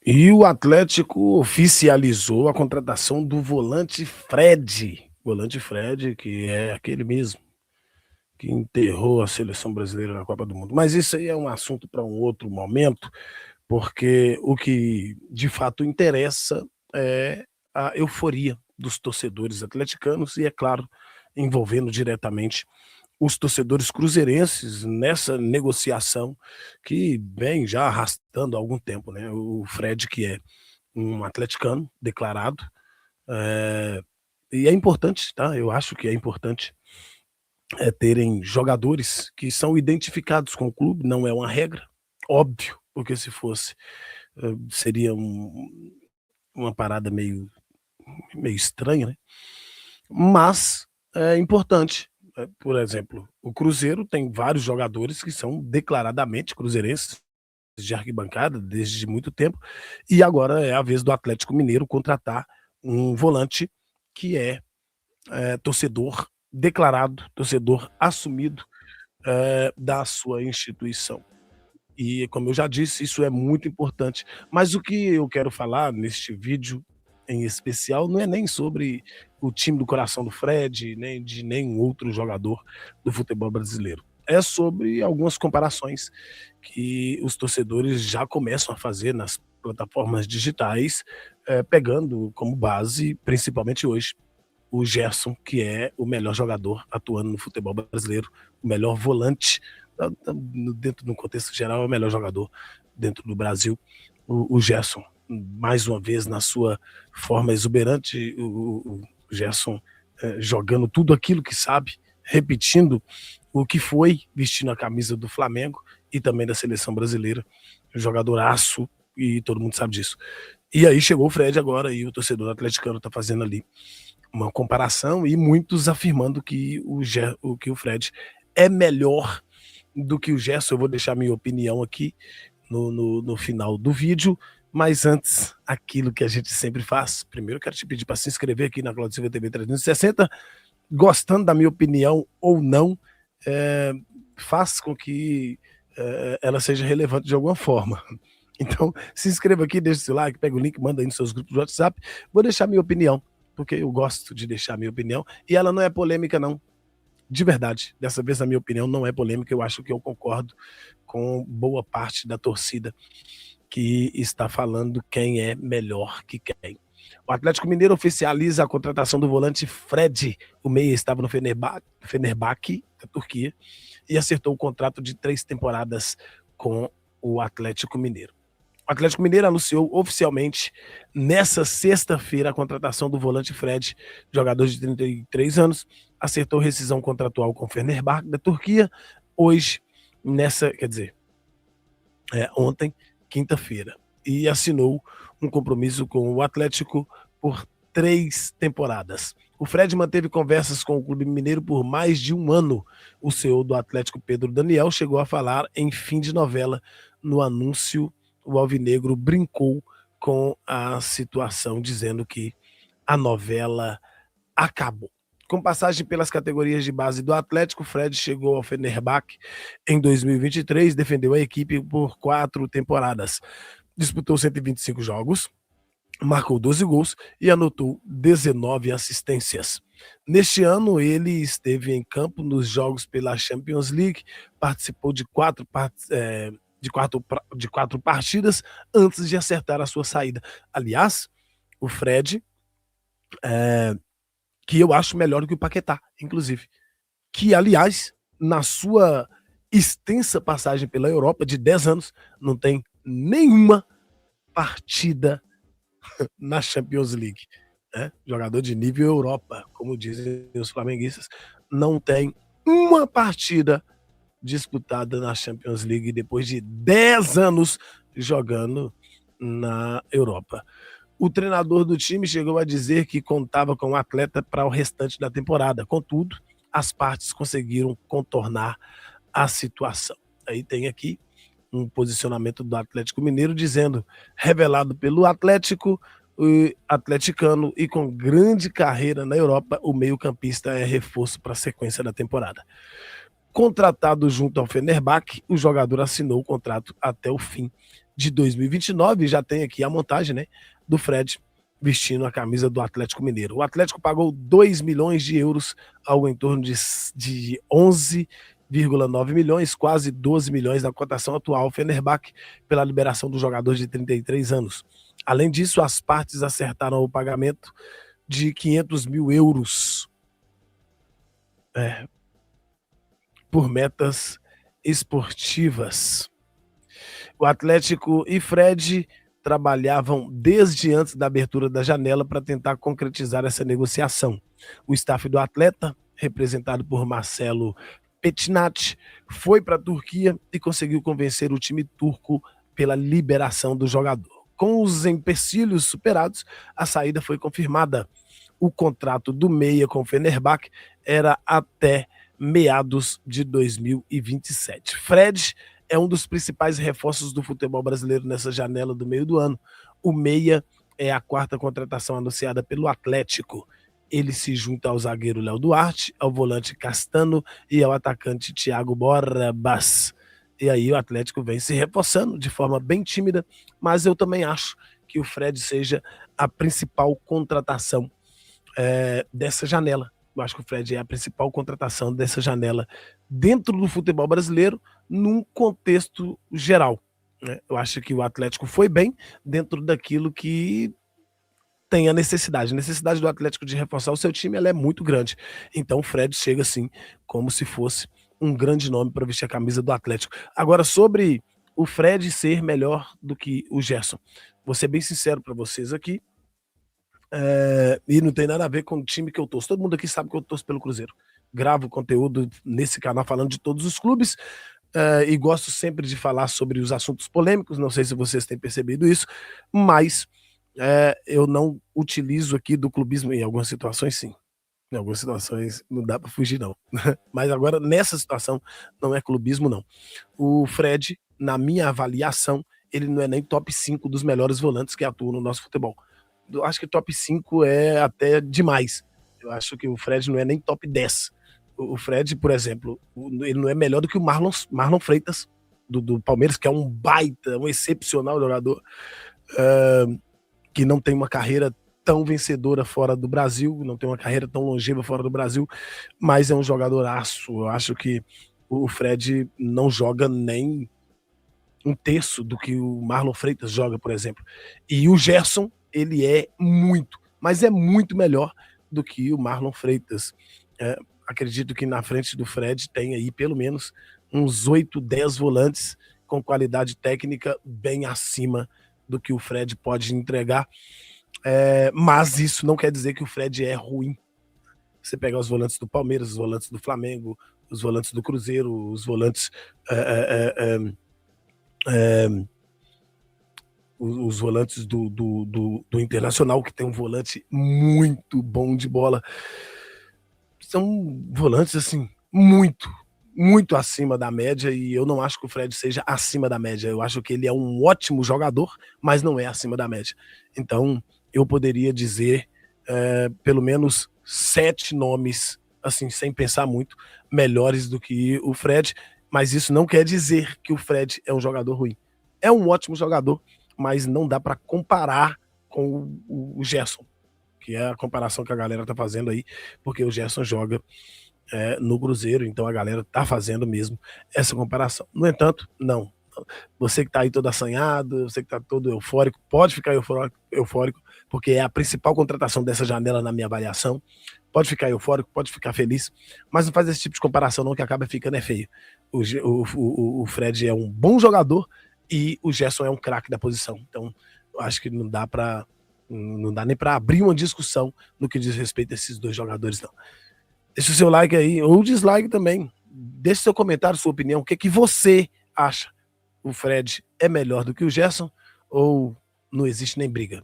E o Atlético oficializou a contratação do volante Fred. Volante Fred, que é aquele mesmo que enterrou a seleção brasileira na Copa do Mundo. Mas isso aí é um assunto para um outro momento, porque o que de fato interessa é a euforia dos torcedores atleticanos e, é claro, envolvendo diretamente os torcedores cruzeirenses nessa negociação que vem já arrastando há algum tempo, né? O Fred, que é um atleticano declarado, é, e é importante, tá? Eu acho que é importante terem jogadores que são identificados com o clube, não é uma regra, óbvio, porque se fosse, seria uma parada meio estranha, né? Mas é importante. Por exemplo, o Cruzeiro tem vários jogadores que são declaradamente cruzeirenses de arquibancada desde muito tempo, e agora é a vez do Atlético Mineiro contratar um volante que é torcedor declarado, torcedor assumido da sua instituição. E, como eu já disse, isso é muito importante. Mas o que eu quero falar neste vídeo em especial não é nem sobre o time do coração do Fred, nem de nenhum outro jogador do futebol brasileiro. É sobre algumas comparações que os torcedores já começam a fazer nas plataformas digitais, pegando como base, principalmente hoje, o Gerson, que é o melhor jogador atuando no futebol brasileiro, o melhor volante, dentro do contexto geral, é o melhor jogador dentro do Brasil, o Gerson. Mais uma vez, na sua forma exuberante, o Gerson jogando tudo aquilo que sabe, repetindo o que foi, vestindo a camisa do Flamengo e também da seleção brasileira, jogadoraço, e todo mundo sabe disso. E aí chegou o Fred agora, e o torcedor atleticano está fazendo ali uma comparação e muitos afirmando que o Fred é melhor do que o Gerson. Eu vou deixar minha opinião aqui no final do vídeo, mas antes, aquilo que a gente sempre faz. Primeiro, eu quero te pedir para se inscrever aqui na Claudio Silva TV 360, gostando da minha opinião ou não, é, faz com que ela seja relevante de alguma forma. Então, se inscreva aqui, deixa o seu like, pega o link, manda aí nos seus grupos do WhatsApp. Vou deixar minha opinião, porque eu gosto de deixar minha opinião, e ela não é polêmica, não. De verdade, dessa vez a minha opinião não é polêmica, eu acho que eu concordo com boa parte da torcida que está falando quem é melhor que quem. O Atlético Mineiro oficializa a contratação do volante Fred. O meia estava no Fenerbahçe, da Turquia, e acertou o contrato de 3 temporadas com o Atlético Mineiro. O Atlético Mineiro anunciou oficialmente nessa sexta-feira a contratação do volante Fred, jogador de 33 anos, acertou rescisão contratual com o Fenerbahçe da Turquia, hoje, quer dizer, ontem, quinta-feira, e assinou um compromisso com o Atlético por 3 temporadas. O Fred manteve conversas com o clube mineiro por mais de um ano. O CEO do Atlético, Pedro Daniel, chegou a falar em fim de novela. No anúncio, o alvinegro brincou com a situação, dizendo que a novela acabou. Com passagem pelas categorias de base do Atlético, Fred chegou ao Fenerbahçe em 2023, defendeu a equipe por 4 temporadas. Disputou 125 jogos, marcou 12 gols e anotou 19 assistências. Neste ano, ele esteve em campo nos jogos pela Champions League, participou de quatro partidas antes de acertar a sua saída. Aliás, o Fred, que eu acho melhor do que o Paquetá, inclusive, que, aliás, na sua extensa passagem pela Europa de 10 anos, não tem nenhuma partida na Champions League. Né? Jogador de nível Europa, como dizem os flamenguistas, não tem uma partida disputada na Champions League depois de 10 anos jogando na Europa. O treinador do time chegou a dizer que contava com o atleta para o restante da temporada. Contudo, as partes conseguiram contornar a situação. Aí tem aqui um posicionamento do Atlético Mineiro dizendo: revelado pelo Atlético, atleticano e com grande carreira na Europa, o meio-campista é reforço para a sequência da temporada. Contratado junto ao Fenerbahçe, o jogador assinou o contrato até o fim de 2029, já tem aqui a montagem, né, do Fred vestindo a camisa do Atlético Mineiro. O Atlético pagou 2 milhões de euros, algo em torno de 11,9 milhões, quase 12 milhões na cotação atual ao Fenerbahçe, pela liberação do jogador de 33 anos. Além disso, as partes acertaram o pagamento de 500 mil euros por metas esportivas. O Atlético e Fred trabalhavam desde antes da abertura da janela para tentar concretizar essa negociação. O staff do atleta, representado por Marcelo Petinat, foi para a Turquia e conseguiu convencer o time turco pela liberação do jogador. Com os empecilhos superados, a saída foi confirmada. O contrato do meia com o Fenerbahçe era até meados de 2027. Fred é um dos principais reforços do futebol brasileiro nessa janela do meio do ano. O meia é a quarta contratação anunciada pelo Atlético. Ele se junta ao zagueiro Léo Duarte, ao volante Castano e ao atacante Thiago Borbas. E aí o Atlético vem se reforçando de forma bem tímida, mas eu também acho que o Fred seja a principal contratação dessa janela. Eu acho que o Fred é a principal contratação dessa janela dentro do futebol brasileiro, num contexto geral, né? Eu acho que o Atlético foi bem dentro daquilo que tem a necessidade. A necessidade do Atlético de reforçar o seu time, ela é muito grande. Então o Fred chega assim, como se fosse um grande nome para vestir a camisa do Atlético. Agora, sobre o Fred ser melhor do que o Gerson, vou ser bem sincero para vocês aqui, e não tem nada a ver com o time que eu torço. Todo mundo aqui sabe que eu torço pelo Cruzeiro. Gravo conteúdo nesse canal falando de todos os clubes, e gosto sempre de falar sobre os assuntos polêmicos. Não sei se vocês têm percebido isso, mas eu não utilizo aqui do clubismo. Em algumas situações, sim. Em algumas situações não dá para fugir, não. Mas agora, nessa situação, não é clubismo, não. O Fred, na minha avaliação, ele não é nem top 5 dos melhores volantes que atuam no nosso futebol. Eu acho que top 5 é até demais. Eu acho que o Fred não é nem top 10. O Fred, por exemplo, ele não é melhor do que o Marlon Freitas, do Palmeiras, que é um baita, um excepcional jogador, que não tem uma carreira tão vencedora fora do Brasil, não tem uma carreira tão longeva fora do Brasil, mas é um jogadoraço. Eu acho que o Fred não joga nem um terço do que o Marlon Freitas joga, por exemplo. E o Gerson, ele é muito, mas é muito melhor do que o Marlon Freitas. Acredito que na frente do Fred tem aí pelo menos uns 8, 10 volantes com qualidade técnica bem acima do que o Fred pode entregar. Mas isso não quer dizer que o Fred é ruim. Você pega os volantes do Palmeiras, os volantes do Flamengo, os volantes do Cruzeiro, os volantes os volantes do Internacional, que tem um volante muito bom de bola. São volantes, assim, muito acima da média, e eu não acho que o Fred seja acima da média. Eu acho que ele é um ótimo jogador, mas não é acima da média. Então, eu poderia dizer pelo menos 7 nomes, assim, sem pensar muito, melhores do que o Fred, mas isso não quer dizer que o Fred é um jogador ruim. É um ótimo jogador, mas não dá para comparar com o Gerson, que é a comparação que a galera tá fazendo aí, porque o Gerson joga no Cruzeiro, então a galera tá fazendo mesmo essa comparação. No entanto, não. Você que tá aí todo assanhado, você que tá todo eufórico, pode ficar eufórico, porque é a principal contratação dessa janela na minha avaliação. Pode ficar eufórico, pode ficar feliz, mas não faz esse tipo de comparação não, que acaba ficando feio. O Fred é um bom jogador e o Gerson é um craque da posição. Então, eu acho que não dá nem para abrir uma discussão no que diz respeito a esses dois jogadores, não. Deixa o seu like aí, ou dislike também. Deixe seu comentário, sua opinião. O que você acha? O Fred é melhor do que o Gerson ou não existe nem briga?